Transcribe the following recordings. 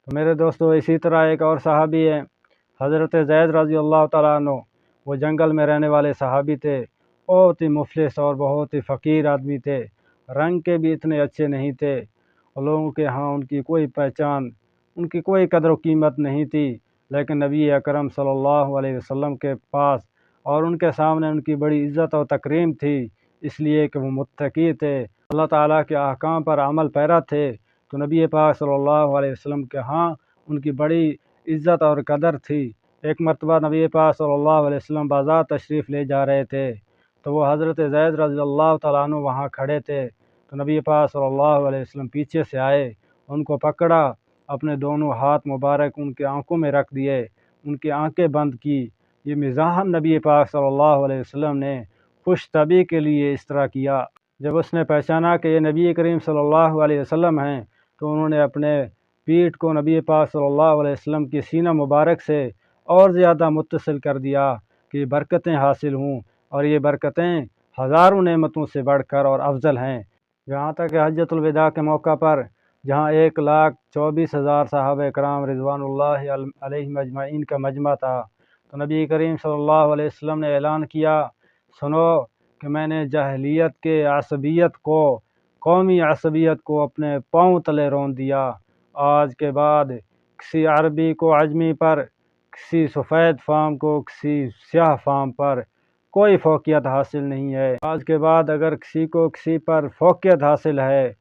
تو میرے دوستو اسی طرح ایک اور صحابی ہے حضرت زید رضی اللہ تعالیٰ عنہ۔ وہ جنگل میں رہنے والے صحابی تھے، بہت ہی مفلس اور بہت ہی فقیر آدمی تھے، رنگ کے بھی اتنے اچھے نہیں تھے، لوگوں کے ہاں ان کی کوئی پہچان، ان کی کوئی قدر و قیمت نہیں تھی، لیکن نبی اکرم صلی اللہ علیہ وسلم کے پاس اور ان کے سامنے ان کی بڑی عزت اور تکریم تھی، اس لیے کہ وہ متقی تھے، اللہ تعالیٰ کے احکام پر عمل پیرا تھے، تو نبی پاک صلی اللہ علیہ وسلم کے ہاں ان کی بڑی عزت اور قدر تھی۔ ایک مرتبہ نبی پاک صلی اللہ علیہ وسلم بازار تشریف لے جا رہے تھے، تو وہ حضرت زید رضی اللہ تعالیٰ عنہ وہاں کھڑے تھے، تو نبی پاک صلی اللہ علیہ وسلم پیچھے سے آئے، ان کو پکڑا، اپنے دونوں ہاتھ مبارک ان کی آنکھوں میں رکھ دیے، ان کی آنکھیں بند کی۔ یہ مزاحاً نبی پاک صلی اللہ علیہ وسلم نے خوش طبعی کے لیے اس طرح کیا۔ جب اس نے پہچانا کہ یہ نبی کریم صلی اللہ علیہ وسلم ہیں، تو انہوں نے اپنے پیٹھ کو نبی پاک صلی اللہ علیہ وسلم کی سینہ مبارک سے اور زیادہ متصل کر دیا کہ برکتیں حاصل ہوں، اور یہ برکتیں ہزاروں نعمتوں سے بڑھ کر اور افضل ہیں۔ یہاں تک کہ حجۃ الوداع کے موقع پر جہاں 1,24,000 صحابہ کرام رضوان اللہ علیہم اجمعین کا مجمع تھا، تو نبی کریم صلی اللہ علیہ وسلم نے اعلان کیا، سنو کہ میں نے جاہلیت کے عصبیت کو، قومی عصبیت کو اپنے پاؤں تلے رون دیا۔ آج کے بعد کسی عربی کو عجمی پر، کسی سفید فام کو کسی سیاہ فام پر کوئی فوقیت حاصل نہیں ہے۔ آج کے بعد اگر کسی کو کسی پر فوقیت حاصل ہے،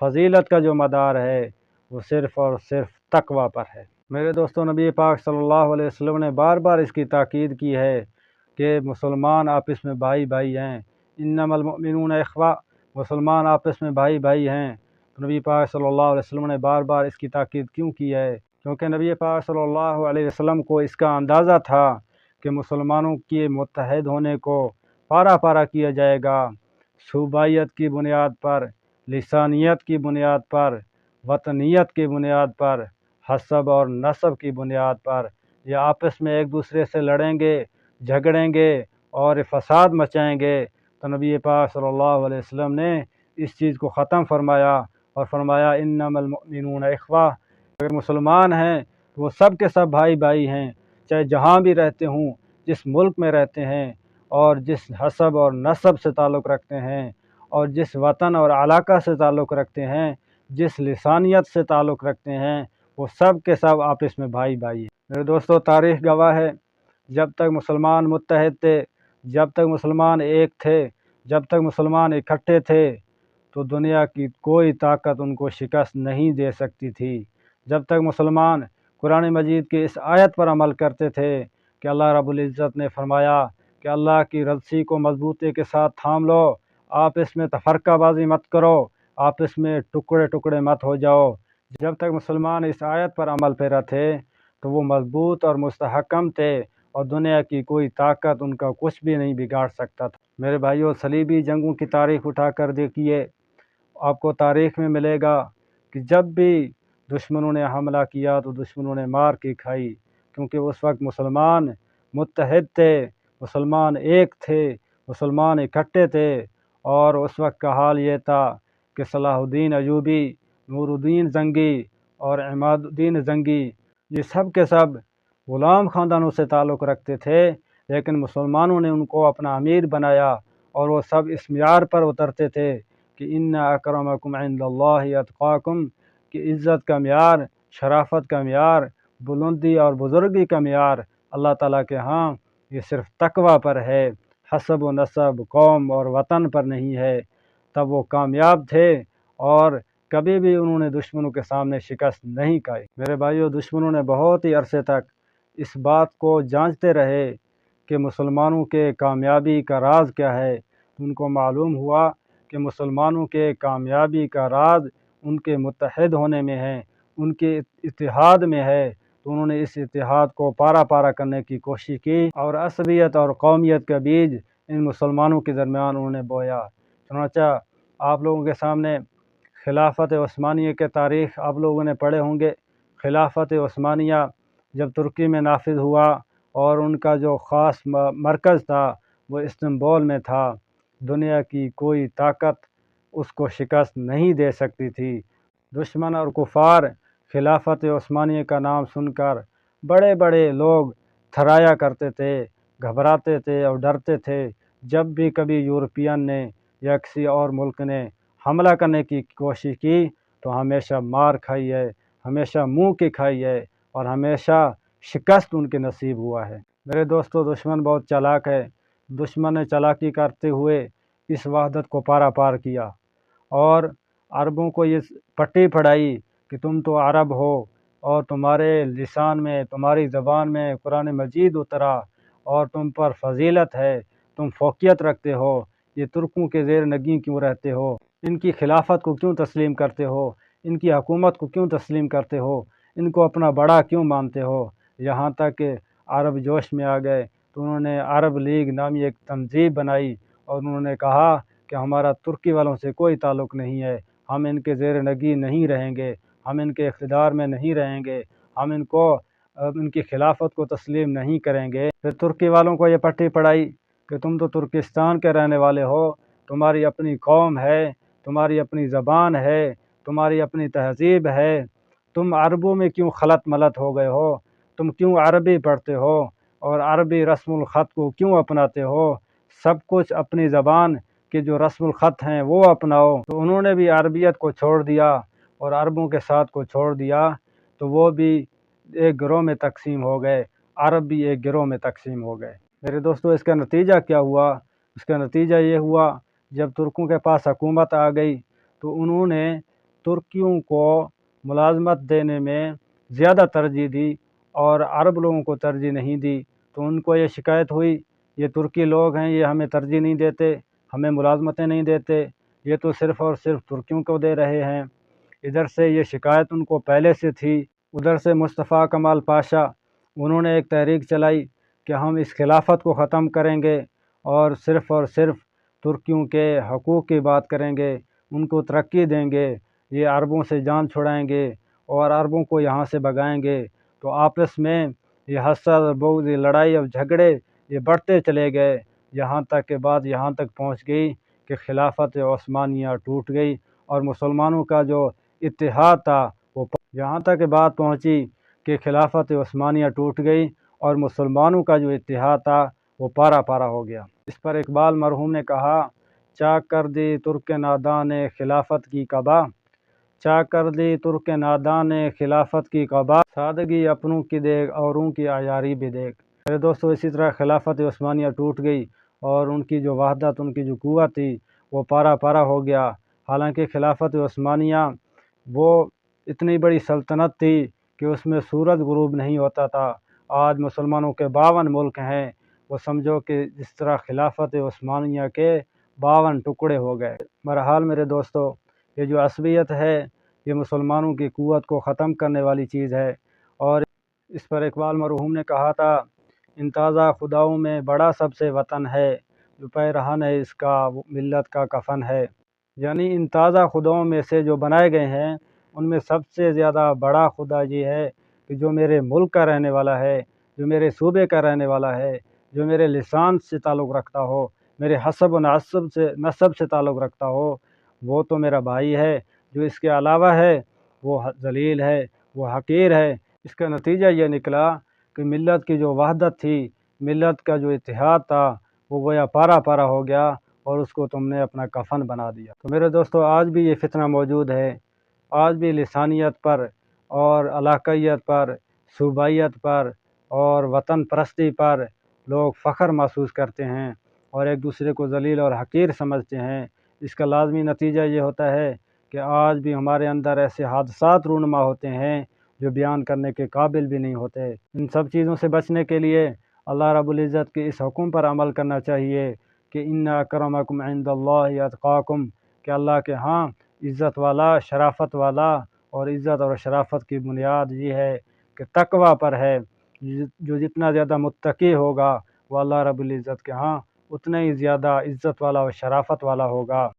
فضیلت کا جو مدار ہے وہ صرف اور صرف تقوی پر ہے۔ میرے دوستو، نبی پاک صلی اللہ علیہ وسلم نے بار بار اس کی تاکید کی ہے کہ مسلمان آپس میں بھائی بھائی ہیں، انما المؤمنون اخوہ، مسلمان آپس میں بھائی بھائی ہیں۔ نبی پاک صلی اللہ علیہ وسلم نے بار بار اس کی تاکید کیوں کی ہے؟ کیونکہ نبی پاک صلی اللہ علیہ وسلم کو اس کا اندازہ تھا کہ مسلمانوں کے متحد ہونے کو پارا پارا کیا جائے گا، صوبائیت کی بنیاد پر، لسانیت کی بنیاد پر، وطنیت کی بنیاد پر، حسب اور نسب کی بنیاد پر۔ یہ آپس میں ایک دوسرے سے لڑیں گے، جھگڑیں گے اور فساد مچائیں گے، تو نبی پاک صلی اللہ علیہ وسلم نے اس چیز کو ختم فرمایا اور فرمایا انما المؤمنون اخوہ۔ اگر مسلمان ہیں تو وہ سب کے سب بھائی بھائی ہیں، چاہے جہاں بھی رہتے ہوں، جس ملک میں رہتے ہیں، اور جس حسب اور نسب سے تعلق رکھتے ہیں، اور جس وطن اور علاقہ سے تعلق رکھتے ہیں، جس لسانیت سے تعلق رکھتے ہیں، وہ سب کے سب آپس میں بھائی بھائی ہیں۔ میرے دوستو، تاریخ گواہ ہے، جب تک مسلمان متحد تھے، جب تک مسلمان ایک تھے، جب تک مسلمان اکٹھے تھے، تو دنیا کی کوئی طاقت ان کو شکست نہیں دے سکتی تھی۔ جب تک مسلمان قرآن مجید کی اس آیت پر عمل کرتے تھے کہ اللہ رب العزت نے فرمایا کہ اللہ کی رسی کو مضبوطی کے ساتھ تھام لو، آپس میں تفرقہ بازی مت کرو، آپس میں ٹکڑے ٹکڑے مت ہو جاؤ۔ جب تک مسلمان اس آیت پر عمل پیرا تھے تو وہ مضبوط اور مستحکم تھے، اور دنیا کی کوئی طاقت ان کا کچھ بھی نہیں بگاڑ سکتا تھا۔ میرے بھائیوں، صلیبی جنگوں کی تاریخ اٹھا کر دیکھیے، آپ کو تاریخ میں ملے گا کہ جب بھی دشمنوں نے حملہ کیا تو دشمنوں نے مار کی کھائی، کیونکہ اس وقت مسلمان متحد تھے، مسلمان ایک تھے، مسلمان اکٹھے تھے، اور اس وقت کا حال یہ تھا کہ صلاح الدین ایوبی، نور الدین زنگی اور عماد الدین زنگی، یہ سب کے سب غلام خاندانوں سے تعلق رکھتے تھے، لیکن مسلمانوں نے ان کو اپنا امیر بنایا، اور وہ سب اس معیار پر اترتے تھے کہ ان اکرمکم عند اللہ اتقاکم، کہ عزت کا معیار، شرافت کا معیار، بلندی اور بزرگی کا معیار اللہ تعالیٰ کے ہاں یہ صرف تقوی پر ہے، حسب و نسب، قوم اور وطن پر نہیں ہے۔ تب وہ کامیاب تھے، اور کبھی بھی انہوں نے دشمنوں کے سامنے شکست نہیں کھائی۔ میرے بھائیوں، دشمنوں نے بہت ہی عرصے تک اس بات کو جانچتے رہے کہ مسلمانوں کے کامیابی کا راز کیا ہے۔ ان کو معلوم ہوا کہ مسلمانوں کے کامیابی کا راز ان کے متحد ہونے میں ہے، ان کے اتحاد میں ہے، تو انہوں نے اس اتحاد کو پارا پارا کرنے کی کوشش کی، اور عصبیت اور قومیت کا بیج ان مسلمانوں کے درمیان انہوں نے بویا۔ چنانچہ آپ لوگوں کے سامنے خلافت عثمانیہ کے تاریخ آپ لوگوں نے پڑھے ہوں گے۔ خلافت عثمانیہ جب ترکی میں نافذ ہوا، اور ان کا جو خاص مرکز تھا وہ استنبول میں تھا، دنیا کی کوئی طاقت اس کو شکست نہیں دے سکتی تھی۔ دشمن اور کفار خلافت عثمانیہ کا نام سن کر بڑے بڑے لوگ تھرایا کرتے تھے، گھبراتے تھے اور ڈرتے تھے۔ جب بھی کبھی یورپین نے یا کسی اور ملک نے حملہ کرنے کی کوشش کی تو ہمیشہ مار کھائی ہے، ہمیشہ منہ کی کھائی ہے اور ہمیشہ شکست ان کے نصیب ہوا ہے۔ میرے دوستو، دشمن بہت چالاک ہے۔ دشمن نے چالاکی کرتے ہوئے اس وحدت کو پارا پار کیا اور عربوں کو یہ پٹی پڑھائی کہ تم تو عرب ہو اور تمہارے لسان میں، تمہاری زبان میں قرآن مجید اترا اور تم پر فضیلت ہے، تم فوقیت رکھتے ہو، یہ ترکوں کے زیر نگین کیوں رہتے ہو، ان کی خلافت کو کیوں تسلیم کرتے ہو، ان کی حکومت کو کیوں تسلیم کرتے ہو، ان کو اپنا بڑا کیوں مانتے ہو۔ یہاں تک کہ عرب جوش میں آ گئے تو انہوں نے عرب لیگ نامی ایک تنظیم بنائی اور انہوں نے کہا کہ ہمارا ترکی والوں سے کوئی تعلق نہیں ہے، ہم ان کے زیر نگی نہیں رہیں گے، ہم ان کے اقتدار میں نہیں رہیں گے، ہم ان کی خلافت کو تسلیم نہیں کریں گے۔ پھر ترکی والوں کو یہ پٹی پڑائی کہ تم تو ترکستان کے رہنے والے ہو، تمہاری اپنی قوم ہے، تمہاری اپنی زبان ہے، تمہاری اپنی تہذیب ہے، تم عربوں میں کیوں خلط ملط ہو گئے ہو، تم کیوں عربی پڑھتے ہو اور عربی رسم الخط کو کیوں اپناتے ہو، سب کچھ اپنی زبان کے جو رسم الخط ہیں وہ اپناؤ۔ تو انہوں نے بھی عربیت کو چھوڑ دیا اور عربوں کے ساتھ کو چھوڑ دیا، تو وہ بھی ایک گروہ میں تقسیم ہو گئے، عرب بھی ایک گروہ میں تقسیم ہو گئے۔ میرے دوستو، اس کا نتیجہ کیا ہوا؟ اس کا نتیجہ یہ ہوا، جب ترکوں کے پاس حکومت آ گئی تو انہوں نے ترکیوں کو ملازمت دینے میں زیادہ ترجیح دی اور عرب لوگوں کو ترجیح نہیں دی۔ تو ان کو یہ شکایت ہوئی، یہ ترکی لوگ ہیں، یہ ہمیں ترجیح نہیں دیتے، ہمیں ملازمتیں نہیں دیتے، یہ تو صرف اور صرف ترکیوں کو دے رہے ہیں۔ ادھر سے یہ شکایت ان کو پہلے سے تھی۔ ادھر سے مصطفیٰ کمال پاشا، انہوں نے ایک تحریک چلائی کہ ہم اس خلافت کو ختم کریں گے اور صرف ترکیوں کے حقوق کی بات کریں گے، ان کو ترقی دیں گے، یہ عربوں سے جان چھڑائیں گے اور عربوں کو یہاں سے بھگائیں گے۔ تو آپس میں یہ حسد اور بغض، یہ لڑائی اور جھگڑے یہ بڑھتے چلے گئے، یہاں تک کہ بات یہاں تک پہنچ گئی کہ خلافت عثمانیہ ٹوٹ گئی اور مسلمانوں کا جو اتحاد تھا وہ یہاں تک کہ بات پہنچی کہ خلافت عثمانیہ ٹوٹ گئی اور مسلمانوں کا جو اتحاد تھا وہ پارا پارا ہو گیا۔ اس پر اقبال مرحوم نے کہا، چاک کر دی ترک نادان خلافت کی قبا، چاک کر دی ترک نادان خلافت کی قبا، سادگی اپنوں کی دیکھ اوروں کی عیاری بھی دیکھ۔ میرے دوستو، اسی طرح خلافت عثمانیہ ٹوٹ گئی اور ان کی جو وحدت، ان کی جو قوت تھی وہ پارا پارا ہو گیا۔ حالانکہ خلافت عثمانیہ وہ اتنی بڑی سلطنت تھی کہ اس میں سورج غروب نہیں ہوتا تھا۔ آج مسلمانوں کے 52 ملک ہیں، وہ سمجھو کہ جس طرح خلافت عثمانیہ کے 52 ٹکڑے ہو گئے۔ بہرحال میرے دوستو، یہ جو عصبیت ہے یہ مسلمانوں کی قوت کو ختم کرنے والی چیز ہے، اور اس پر اقبال مرحوم نے کہا تھا، ان تازہ خداؤں میں بڑا سب سے وطن ہے، جو پیرہن ہے اس کا ملت کا کفن ہے۔ یعنی ان تازہ خداؤں میں سے جو بنائے گئے ہیں ان میں سب سے زیادہ بڑا خدا یہ ہے کہ جو میرے ملک کا رہنے والا ہے، جو میرے صوبے کا رہنے والا ہے، جو میرے لسان سے تعلق رکھتا ہو، میرے حسب و نسب سے تعلق رکھتا ہو، وہ تو میرا بھائی ہے۔ جو اس کے علاوہ ہے وہ ذلیل ہے، وہ حقیر ہے۔ اس کا نتیجہ یہ نکلا کہ ملت کی جو وحدت تھی، ملت کا جو اتحاد تھا وہ گویا پارا پارا ہو گیا اور اس کو تم نے اپنا کفن بنا دیا۔ تو میرے دوستو، آج بھی یہ فتنہ موجود ہے، آج بھی لسانیت پر اور علاقائیت پر، صوبائیت پر اور وطن پرستی پر لوگ فخر محسوس کرتے ہیں اور ایک دوسرے کو ذلیل اور حقیر سمجھتے ہیں۔ اس کا لازمی نتیجہ یہ ہوتا ہے کہ آج بھی ہمارے اندر ایسے حادثات رونما ہوتے ہیں جو بیان کرنے کے قابل بھی نہیں ہوتے۔ ان سب چیزوں سے بچنے کے لیے اللہ رب العزت کے اس حکم پر عمل کرنا چاہیے کہ ان اکرمکم عند اللہ اتقاکم، کہ اللہ کے ہاں عزت والا، شرافت والا، اور عزت اور شرافت کی بنیاد یہ ہے کہ تقوی پر ہے۔ جو جتنا زیادہ متقی ہوگا وہ اللہ رب العزت کے ہاں اتنا ہی زیادہ عزت والا اور شرافت والا ہوگا۔